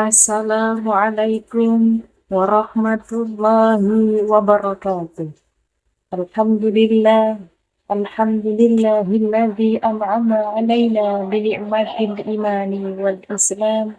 Assalamualaikum warahmatullahi wabarakatuh. Alhamdulillah, alhamdulillahilladzi an'ama alaina bini'matil imani wal islam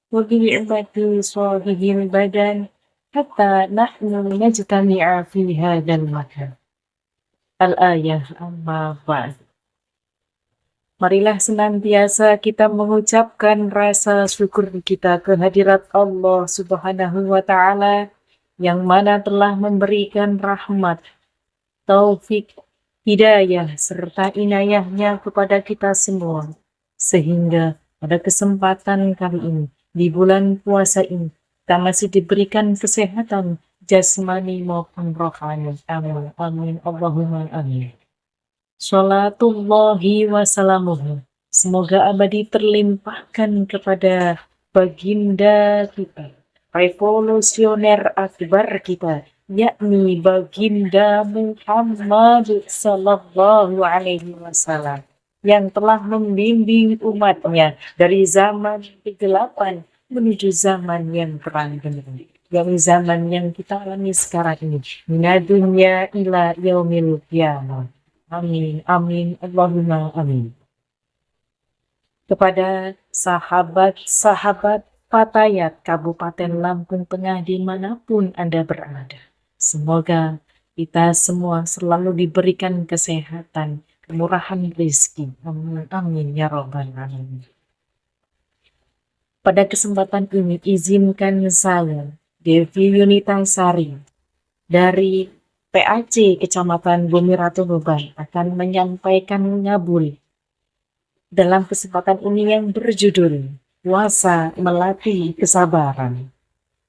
wa bini'mati shalihil badan hatta nahnu najtami'a fi hadzal makan. Al-ayah amma ba'd. Marilah senantiasa kita mengucapkan rasa syukur kita kehadirat Allah Subhanahu wa Ta'ala yang mana telah memberikan rahmat, taufik, hidayah, serta inayahnya kepada kita semua. Sehingga pada kesempatan kali ini, di bulan puasa ini, kita masih diberikan kesehatan jasmani maupun rohani. Amin. Amin. Allahumma amin. Sholatullahi wassalamuhu. Semoga abadi terlimpahkan kepada baginda kita, revolusioner akbar kita, yakni baginda Muhammad sallallahu alaihi wasallam yang telah membimbing umatnya dari zaman kegelapan menuju zaman yang terang benderang. Yang zaman yang kita alami sekarang ini, minadunya ila yaumil qiyamah. Amin, amin, Allahumma amin. Kepada sahabat-sahabat Fatayat Kabupaten Lampung Tengah dimanapun Anda berada, semoga kita semua selalu diberikan kesehatan, kemurahan rezeki. Amin, amin, ya Rabbal alamin. Pada kesempatan ini izinkan saya, Devi Yunitasari, dari PAC Kecamatan Bumi Ratu Beban akan menyampaikan ngabul dalam kesempatan ini yang berjudul Puasa Melatih Kesabaran.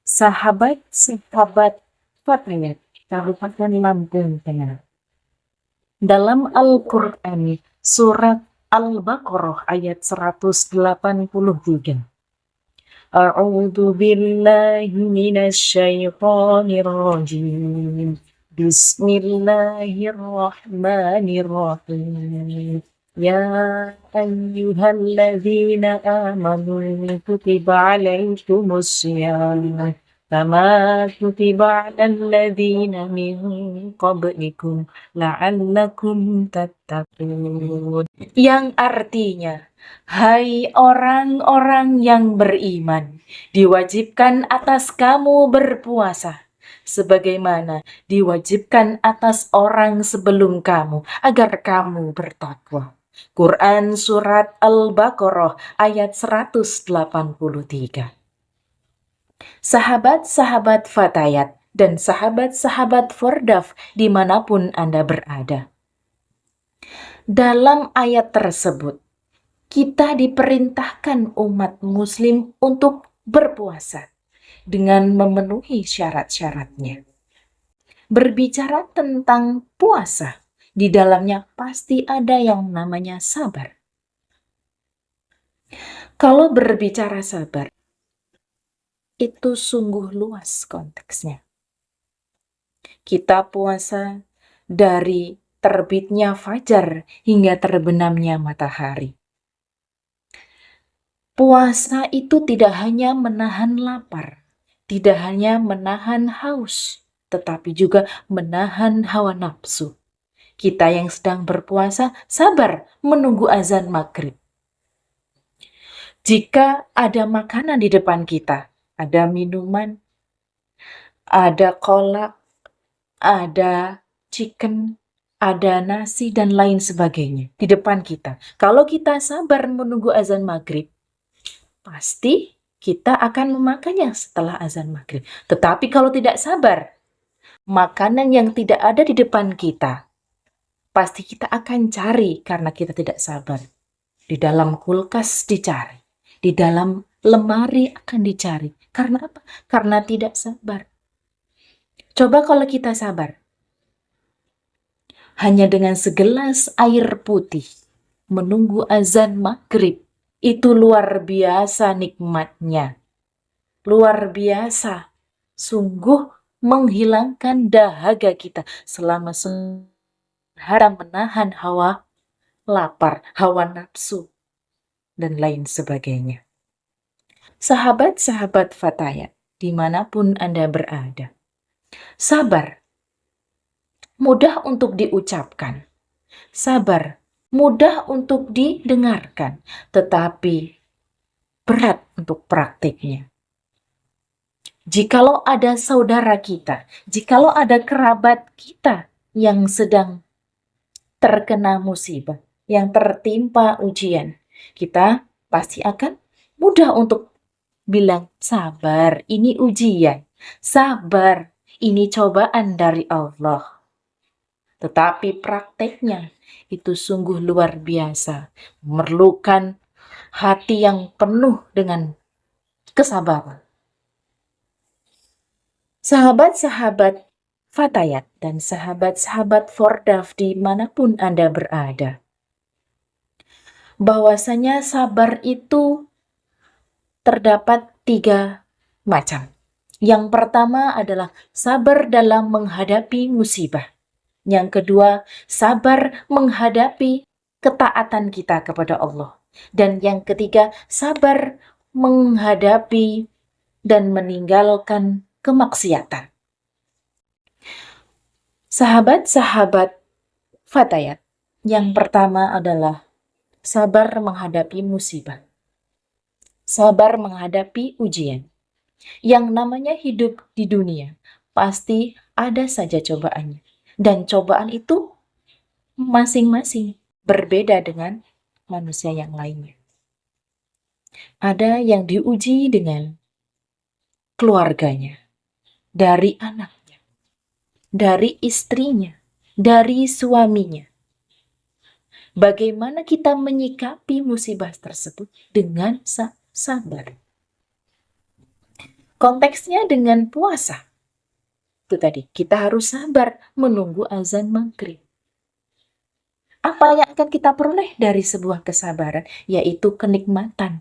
Sahabat-sahabat Fatayat Kabupaten Lampung Tengah. Dalam Al-Quran surat Al-Baqarah ayat 183. A'udzu billahi minasy syaithanir rajim. Bismillahirrahmanirrahim. Ya ayyuhalladzina amanu kutiba alaikumus syiyam kama kutiba alal ladzina min qablikum la'allakum tattaqun. Yang artinya, hai orang-orang yang beriman, diwajibkan atas kamu berpuasa sebagaimana diwajibkan atas orang sebelum kamu agar kamu bertakwa. Quran surat Al-Baqarah ayat 183. Sahabat-sahabat Fatayat dan sahabat-sahabat Fordaf dimanapun Anda berada. Dalam ayat tersebut, kita diperintahkan umat muslim untuk berpuasa dengan memenuhi syarat-syaratnya. Berbicara tentang puasa, di dalamnya pasti ada yang namanya sabar. Kalau berbicara sabar, itu sungguh luas konteksnya. Kita puasa dari terbitnya fajar hingga terbenamnya matahari. Puasa itu tidak hanya menahan lapar, tidak hanya menahan haus, tetapi juga menahan hawa nafsu. Kita yang sedang berpuasa sabar menunggu azan maghrib. Jika ada makanan di depan kita, ada minuman, ada kolak, ada chicken, ada nasi, dan lain sebagainya di depan kita. Kalau kita sabar menunggu azan maghrib, pasti kita akan memakannya setelah azan maghrib. Tetapi kalau tidak sabar, makanan yang tidak ada di depan kita, pasti kita akan cari karena kita tidak sabar. Di dalam kulkas dicari, di dalam lemari akan dicari. Karena apa? Karena tidak sabar. Coba kalau kita sabar, hanya dengan segelas air putih, menunggu azan maghrib, itu luar biasa nikmatnya. Luar biasa. Sungguh menghilangkan dahaga kita selama sehari menahan hawa lapar, hawa nafsu, dan lain sebagainya. Sahabat-sahabat Fatayat, dimanapun Anda berada, sabar mudah untuk diucapkan, sabar mudah untuk didengarkan, tetapi berat untuk praktiknya. Jikalau ada saudara kita, jikalau ada kerabat kita yang sedang terkena musibah, yang tertimpa ujian, kita pasti akan mudah untuk bilang, sabar, ini ujian, sabar, ini cobaan dari Allah. Tetapi prakteknya itu sungguh luar biasa, memerlukan hati yang penuh dengan kesabaran. Sahabat-sahabat Fatayat dan sahabat-sahabat Fordaf dimanapun Anda berada, bahwasanya sabar itu terdapat 3 macam. Yang pertama adalah sabar dalam menghadapi musibah. Yang kedua, sabar menghadapi ketaatan kita kepada Allah. Dan yang ketiga, sabar menghadapi dan meninggalkan kemaksiatan. Sahabat-sahabat Fatayat, yang pertama adalah sabar menghadapi musibah. Sabar menghadapi ujian. Yang namanya hidup di dunia, pasti ada saja cobaannya. Dan cobaan itu masing-masing berbeda dengan manusia yang lainnya. Ada yang diuji dengan keluarganya, dari anaknya, dari istrinya, dari suaminya. Bagaimana kita menyikapi musibah tersebut dengan sabar. Konteksnya dengan puasa. Itu tadi, kita harus sabar menunggu azan maghrib. Apa yang akan kita peroleh dari sebuah kesabaran? Yaitu kenikmatan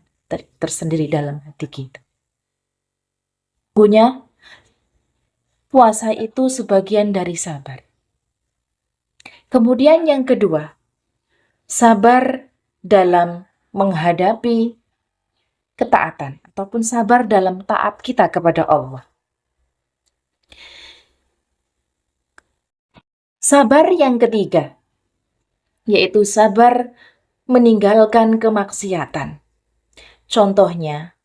tersendiri dalam hati kita. Punya puasa itu sebagian dari sabar. Kemudian yang kedua, sabar dalam menghadapi ketaatan ataupun sabar dalam taat kita kepada Allah. Sabar yang ketiga, yaitu sabar meninggalkan kemaksiatan. Contohnya,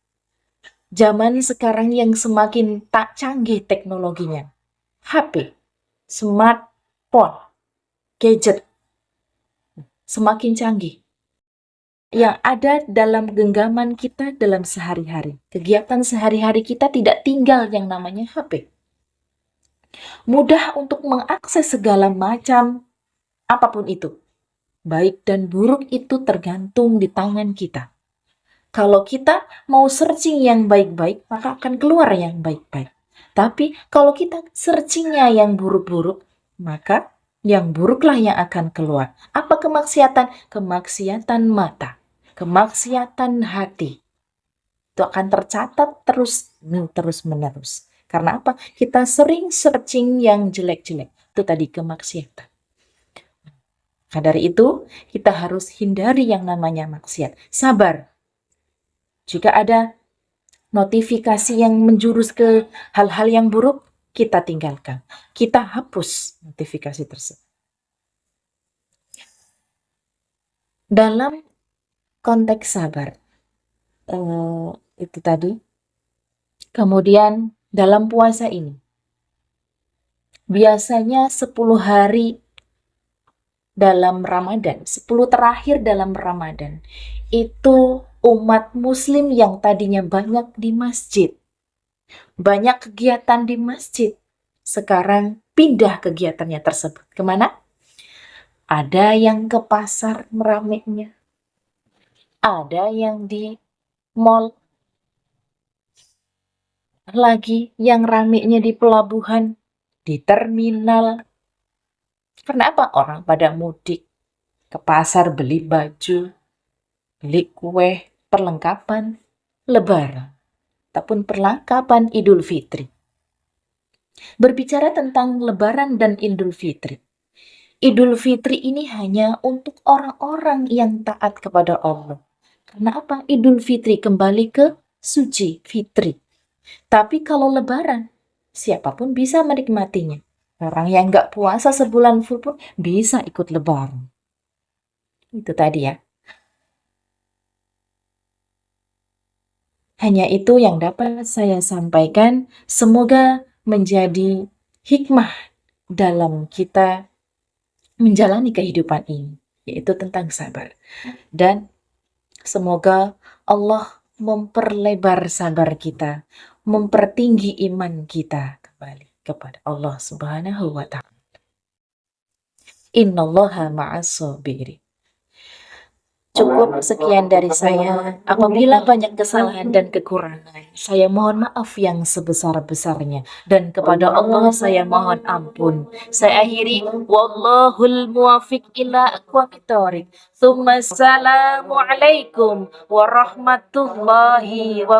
zaman sekarang yang semakin tak canggih teknologinya, HP, smartphone, gadget, semakin canggih. Yang ada dalam genggaman kita dalam sehari-hari. Kegiatan sehari-hari kita tidak tinggal yang namanya HP. Mudah untuk mengakses segala macam apapun itu. Baik dan buruk itu tergantung di tangan kita. Kalau kita mau searching yang baik-baik, maka akan keluar yang baik-baik. Tapi kalau kita searchingnya yang buruk-buruk, maka yang buruklah yang akan keluar. Apa kemaksiatan? Kemaksiatan mata, kemaksiatan hati. Itu akan tercatat terus-menerus. Karena apa? Kita sering searching yang jelek-jelek. Itu tadi kemaksiatan. Nah, dari itu, kita harus hindari yang namanya maksiat. Sabar. Jika ada notifikasi yang menjurus ke hal-hal yang buruk, kita tinggalkan. Kita hapus notifikasi tersebut. Dalam konteks sabar, itu tadi. Kemudian dalam puasa ini, biasanya 10 hari dalam Ramadan, 10 terakhir dalam Ramadan, itu umat muslim yang tadinya banyak di masjid, banyak kegiatan di masjid, sekarang pindah kegiatannya tersebut. Kemana? Ada yang ke pasar meramainya, ada yang di mall, lagi yang ramainya di pelabuhan, di terminal. Karena apa? Orang pada mudik ke pasar beli baju, beli kue, perlengkapan Lebaran, ataupun perlengkapan Idul Fitri. Berbicara tentang Lebaran dan Idul Fitri. Idul Fitri ini hanya untuk orang-orang yang taat kepada Allah. Karena apa? Idul Fitri kembali ke suci, fitri. Tapi kalau lebaran, siapapun bisa menikmatinya. Orang yang nggak puasa sebulan full pun bisa ikut lebaran. Itu tadi ya. Hanya itu yang dapat saya sampaikan. Semoga menjadi hikmah dalam kita menjalani kehidupan ini, yaitu tentang sabar. Dan semoga Allah memperlebar sabar kita, mempertinggi iman kita kembali kepada Allah Subhanahu wa Ta'ala. Innallaha ma'as sabirin. Cukup sekian dari saya. Apabila banyak kesalahan dan kekurangan, saya mohon maaf yang sebesar-besarnya. Dan kepada Allah saya mohon ampun. Saya akhiri, wallahul muwafiq ila aqwamit thoriq. Tsumma assalamu alaikum warahmatullahi wabarakatuh.